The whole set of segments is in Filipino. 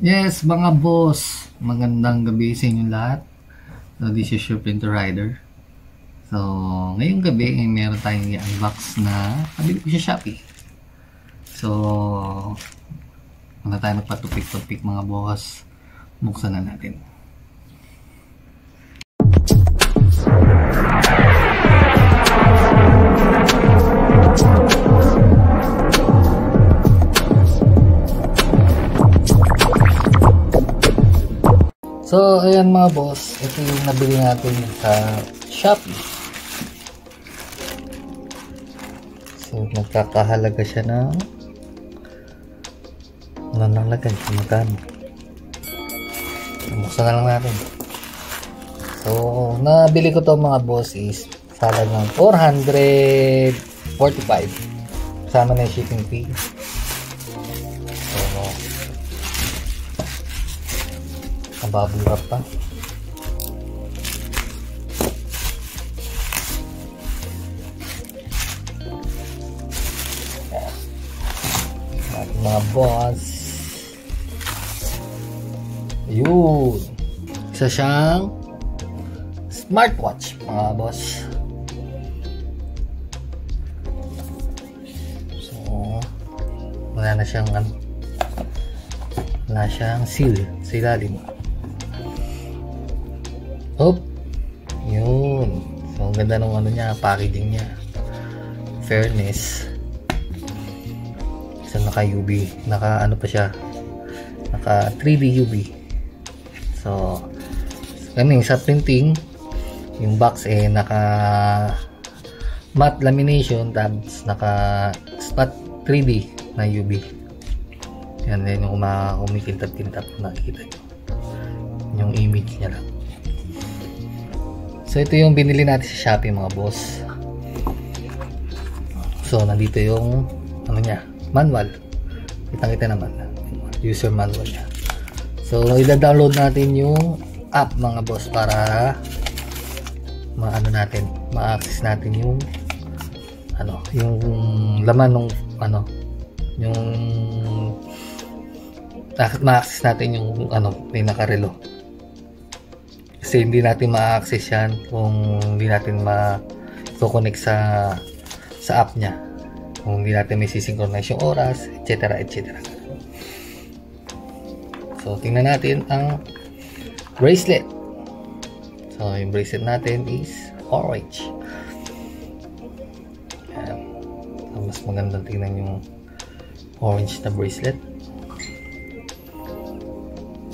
Yes, mga boss, magandang gabi sa inyo lahat. So, this is your Pinto Rider. So, ngayong gabi ay meron tayong i-unbox na nabili ko sa Shopee. So, muna tayo magpatupik-tupik mga boss. Buksan na natin. So, ayan mga boss, ito yung nabili natin sa Shopee. So, nagkakahalaga siya ng ano nang lagay, magkano. Buksan na lang natin. So, nabili ko to mga boss is sa halagang 445. Kasama na yung shipping fee. Bubble wrap pa. Ating mga boss. Yun. Isa siyang smartwatch mga boss. So, wala na siyang seal sa ilalim. Hop, yun. So, ang ganda ng niya, packaging niya. Fairness. So, naka UV, naka pa siya, naka 3D UV. So, ganun sa printing, yung box naka matte lamination, tapos naka spot 3D na UV. Yan din yung kumikintap-kintap, nakikita nyo yung image niya lang. So, ito yung binili natin sa Shopee mga boss. So, nandito yung niya, manual. Kitang-kita naman. User manual niya. So, i-download natin yung app mga boss para ma-access natin yung yung laman nung yung ma-access natin yung may nakarelo. Kasi hindi natin ma-access yan kung hindi natin ma-connect sa app niya, kung hindi natin may synchronize yung oras, etc. etc. So, tingnan natin ang bracelet. So, yung bracelet natin is orange. Ayan. So, mas magandang tingnan yung orange na bracelet.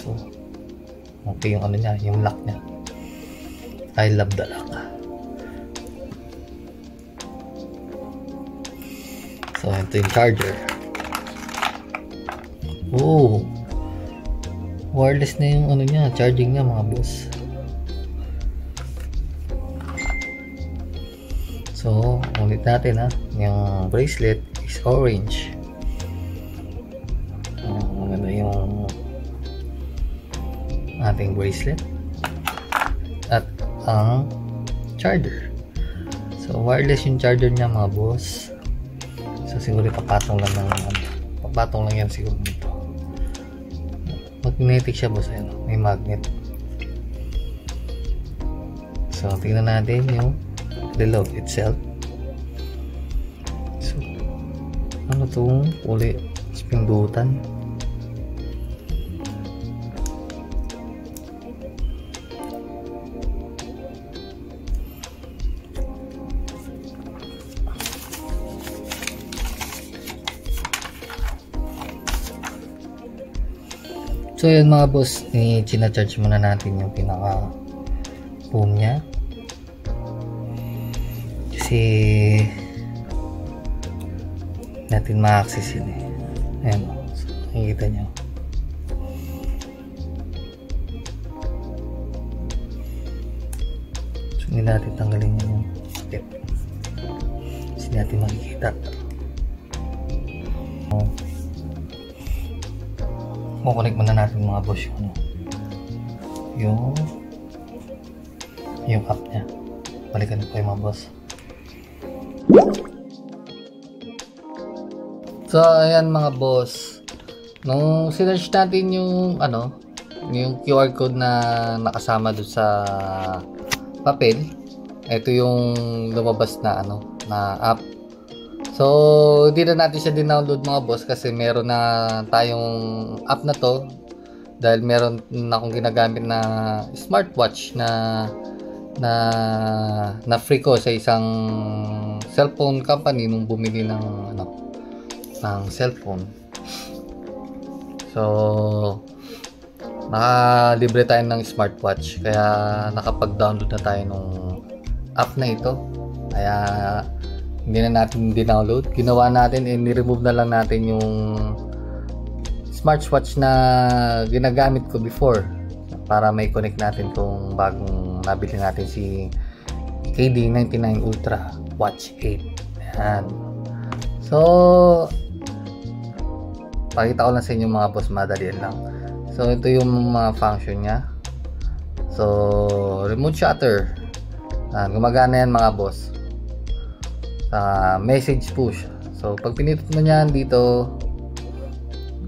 So, okay yung niya, yung lock niya. I love the lock. So, ito yung charger. Oh, wireless na yung niya, charging niya mga boss. So, ulit natin yung bracelet is orange. Maganda yung ating bracelet at ang charger. So, wireless yung charger niya mga boss. So, siguro papatong lang yan siguro dito. Magnetic siya boss, may magnet. So, tingnan natin yung reload itself. So, itong uli pindutan. So yun mga boss, i-charge muna natin yung pinaka phone niya. Kasi natin ma-access yun Ayan, so, nakikita nyo. So hindi natin tanggalin yung step. Kasi hindi natin makikita. Kukunik muna natin mga boss yung app niya. Balikan ko yung mga boss. So ayan mga boss, Nung sinearch natin yung ano, yung QR code na nakasama doon sa papel, ito yung lumabas na ano, na app. So, hindi na natin siya din-download mga boss kasi meron na tayong app na to dahil meron na akong ginagamit na smartwatch na free ko sa isang cellphone company nung bumili ng cellphone. So, nakalibre tayo ng smartwatch kaya nakapag-download na tayo nung app na ito. Kaya hindi na natin din-download. Ginawa natin, ni-remove na lang natin yung smartwatch na ginagamit ko before para may connect natin tong bagong nabili natin, si KD99 Ultra Watch 8. Ayan. So, pakita ko lang sa inyo mga boss, madali lang. So, ito yung mga function nya. So, remote shutter. Gumagana yan mga boss. Message push. So, pag pinindot mo yan dito,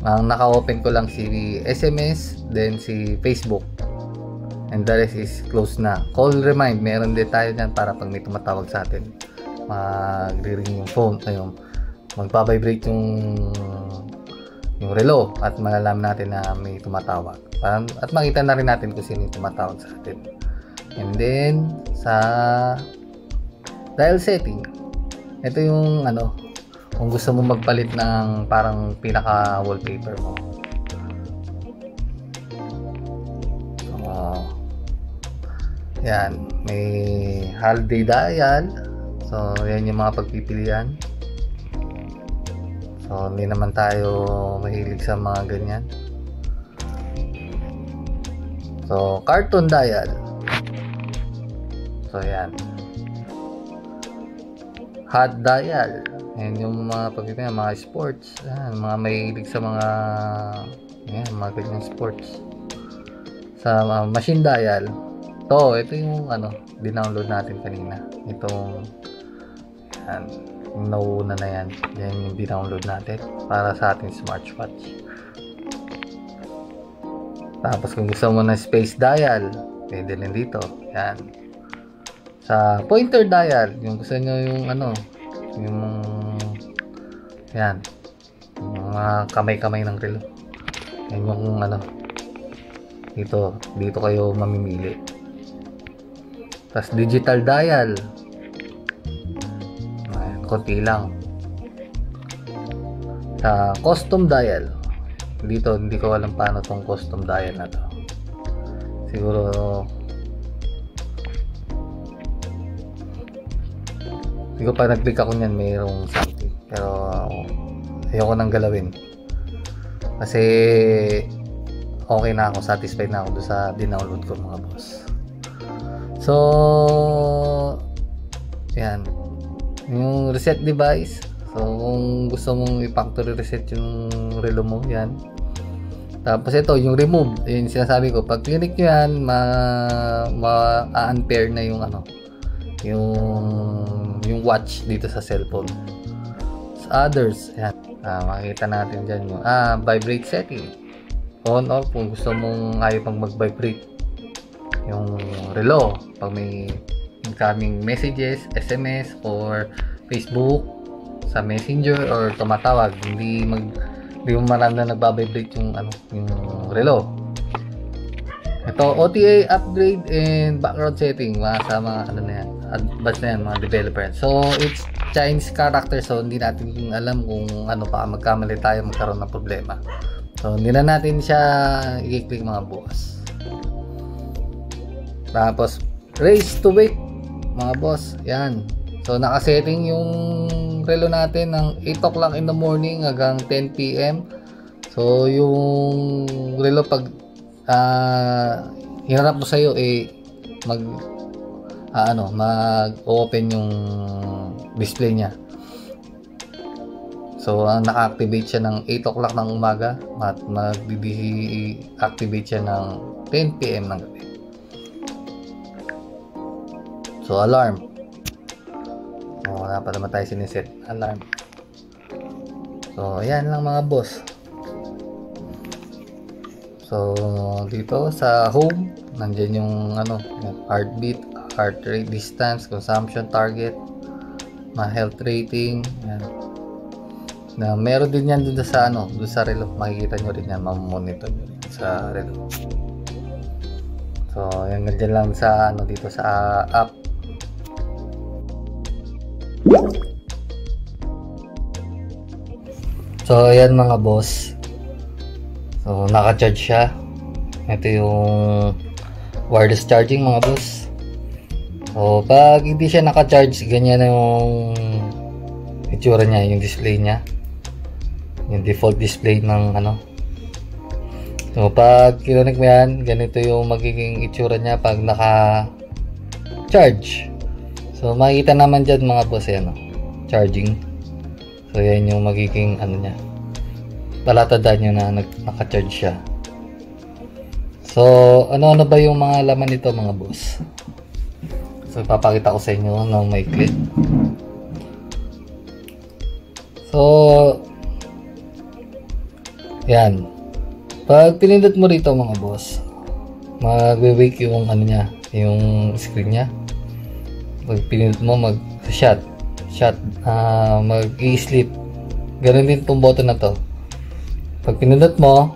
ang naka-open ko lang si SMS, then si Facebook. And the rest is closed na. Call remind, meron din tayo dyan para pag may tumatawag sa atin, magre-ring yung phone, ayun, magpa-vibrate yung relo at malalaman natin na may tumatawag. At makita na rin natin kung sino yung tumatawag sa atin. And then, sa dial setting, ito yung ano, kung gusto mo magpalit ng parang pinaka wallpaper mo. Yan, may holiday dial. So, yan yung mga pagpipilian. So, hindi naman tayo mahilig sa mga ganyan. So, cartoon dial. So, yan. Hot dial. Yan yung mga pagpipilian, mga sports. Yan, mga mahilig sa mga mga ganyang sports. Sa machine dial. Ito yung ano, dinownload natin kanina. Itong yan, yung nauuna na yan. Yan yung dinownload natin para sa ating smartwatch. Tapos kung gusto mo ng space dial, pwede rin dito. Yan. Sa pointer dial, yung gusto nyo yung ano, yung yan, yung mga kamay-kamay ng relo. Yan yung ano, dito kayo mamimili. Tapos digital dial, ayan, konti lang. Sa custom dial, dito hindi ko alam paano tong custom dial na to. Siguro pag nag-click ako niyan mayroong something, pero ayoko nang galawin kasi okay na ako, satisfied na ako doon sa dinownload ko mga boss. So, yan. Yung reset device. So, kung gusto mong i-factory reset yung relo mo, yan. Tapos ito, yung remove. Yung sinasabi ko, pag click nyo yan, ma-unpair na yung ano, yung watch dito sa cellphone. Sa others, yan. Makikita natin dyan yung vibrate setting. On off kung gusto mong ayaw pang mag-vibrate yung relo pag may incoming messages, SMS or Facebook sa Messenger or tumatawag, hindi mo maramdaman na nagba-vibrate yung ano, yung relo. Ito OTA upgrade and background setting, sa mga ano na yan, advanced na yan, mga developer. So it's Chinese character, so hindi natin alam kung ano pa, magkamali tayo, magkaroon ng problema. So hindi na natin siya i-click mga boss. Tapos raise to wake mga boss, yan. So nakasetting yung relo natin ng 8 o'clock in the morning hanggang 10 PM. So yung relo pag hinarap mo sa'yo mag-open yung display niya. So naka-activate siya ng 8 o'clock ng umaga at mag-activate siya ng 10 PM ng gabi. So alarm. Wala pa naman tayo siniset alarm. So ayan lang mga boss. So dito sa home, nandiyan yung yung heartbeat, heart rate, distance, consumption target, health rating, yan. Na meron din yan doon sa doon sa relo. Makikita nyo rin yan, mamonitor nyo rin sa relo. So yan, ganyan lang sa dito sa app. So ayan mga boss, so naka-charge siya. Ito yung wireless charging mga boss. So pag hindi siya naka-charge, ganyan na yung itsura niya, yung display niya, yung default display ng So pag kinunik mo yan, ganito yung magiging itsura niya pag naka-charge. So makikita naman dyan mga boss, charging. So yan yung magiging niya, palatandaan nyo na naka-charge siya. So ano ba yung mga laman nito mga boss? So ipapakita ko sa inyo ng may clip. So yan, pag pinindot mo rito mga boss, magwe-wake yung niya, yung screen niya. Pag pinindot mo, mag-shut, mag-i-sleep. Ganun din itong button na to. Pag pinindot mo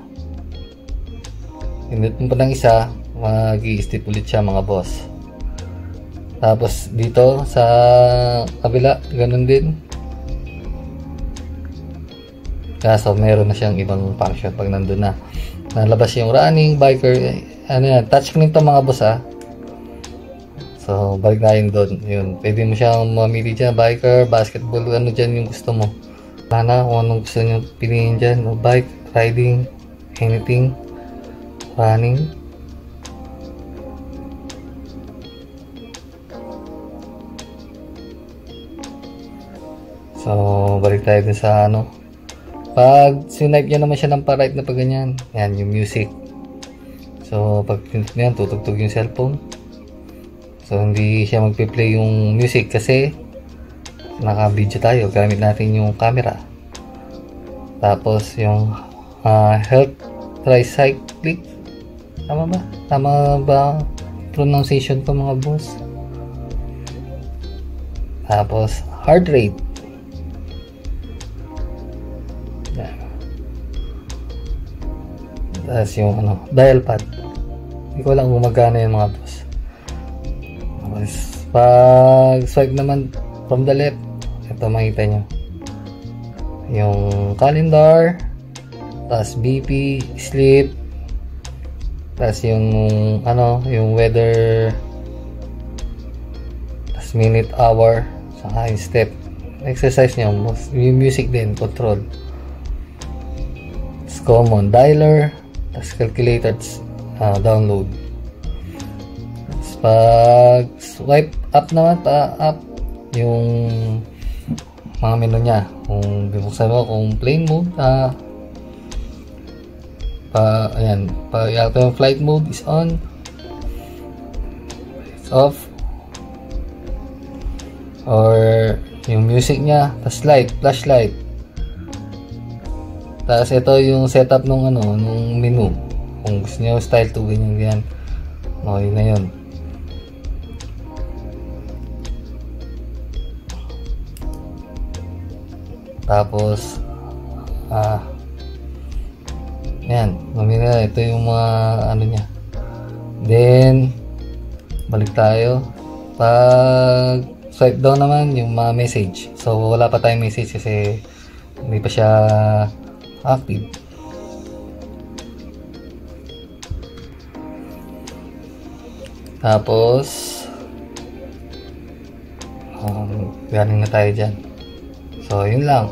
pa ng isa, mag-i-sleep ulit siya mga boss. Tapos dito sa kabila, ganun din. Kaso meron na siyang ibang function pag nandun na. Nalabas yung running, biker, yan, touchscreen to mga boss So balik na yung doon. Yun, pwede mo siyang mamili dyan, biker, basketball, dyan yung gusto mo. Wala na kung anong gusto nyo piliin dyan. Bike, riding, anything, running. So balik tayo dun sa pag sinipe niya naman siya ng pa-right na pag ganyan, yan yung music. So pag yan, tutugtog yung cellphone. So hindi siya magpe-play yung music kasi naka-video tayo, gamit natin yung camera. Tapos yung health tricyclic, tama ba? Tama ba pronunciation ko mga boss? Tapos heart rate. Tapos yung dial pad. Hindi ko lang gumagana yung mga boss. Tapos pag swipe naman from the left, ito makita nyo yung calendar, tapos BP, sleep, tapos yung yung weather, tapos minute, hour, saka yung step, exercise nyo, yung music din, control, tapos common, dialer, tapos calculator, download. Tapos pag swipe up naman, up yung mga menu nya, kung bubuksan mo, kung plane mode, ayan, yung flight mode is on, it's off, or yung music nya, tapos light, flashlight. Tapos ito yung setup nung nung menu. Kung gusto niyo style 2, ganyan. Okay na yun. Tapos yan, mamaya ito yung mga niya. Then balik tayo. Pag swipe down naman yung mga message. So wala pa tayong message kasi hindi pa siya active. Tapos galing na tayo dyan. So yun lang.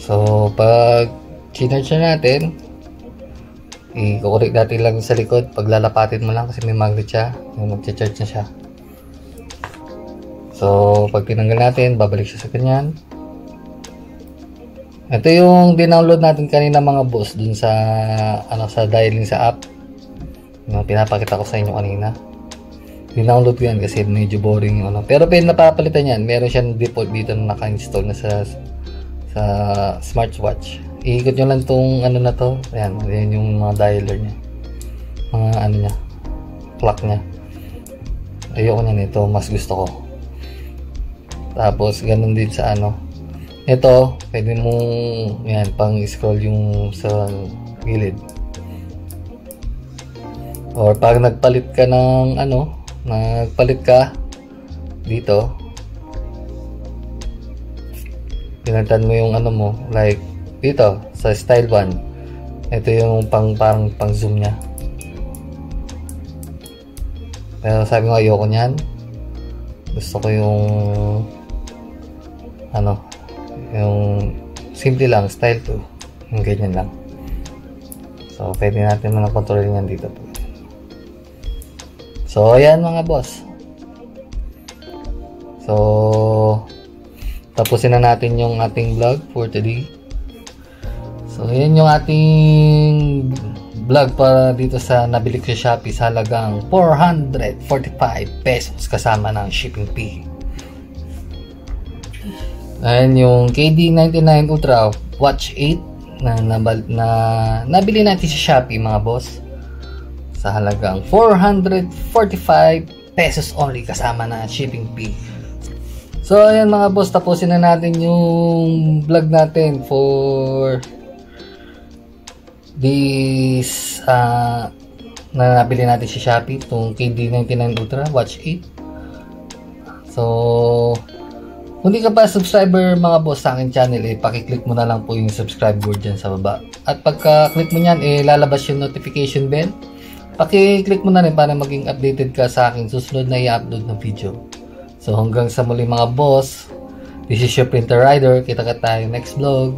So pag chinarge na natin, i-correct natin lang sa likod. Pag lalapatin mo lang kasi may magnet siya, yung mag-charge na siya. So pag tinanggal natin, babalik siya sa ganyan. Ito yung dinownload natin kanina mga boss dun sa sa dialing sa app. Yung pinapakita ko sa inyo kanina. Dinownload ko yan kasi medyo boring yung Pero pwede napapalitan yan. Meron siyang default dito na naka-install na sa smartwatch. iikot nyo lang tong ano na to. Ayan, ayan yung mga dialer nya, mga ano nya, clock nya. Ayoko nyan, ito mas gusto ko. Tapos ganun din sa ano, ito pwede mong yan pang scroll yung sa gilid, or pag nagpalit ka ng ano, nagpalit ka dito, pinalitan mo yung ano mo, like dito sa style 1, ito yung parang pang zoom nya. Pero sabi ko ayoko nyan, gusto ko yung ano, yung simple lang, style 2, yung ganyan lang. So pwede natin control yan dito po. So ayan mga boss, so tapusin na natin yung ating vlog for today. So ayan yung ating vlog para dito sa nabili ko sa Shopee sa halagang 445 pesos kasama ng shipping fee. Ayan yung KD99 Ultra Watch 8 na nabili natin sa Shopee mga boss sa halagang 445 pesos only kasama na shipping fee. So ayan mga boss, tapusin na natin yung vlog natin for this na nabili natin sa Shopee, itong KD99 Ultra Watch 8. So kung di ka pa subscriber mga boss sa aking channel, pakiclick mo na lang po yung subscribe word dyan sa baba. At pagka-click mo nyan, lalabas yung notification bell. Pakiclick mo na rin para maging updated ka sa aking susunod na i-upload ng video. So hanggang sa muli mga boss, this is your Printer Rider. Kita ka tayo next vlog.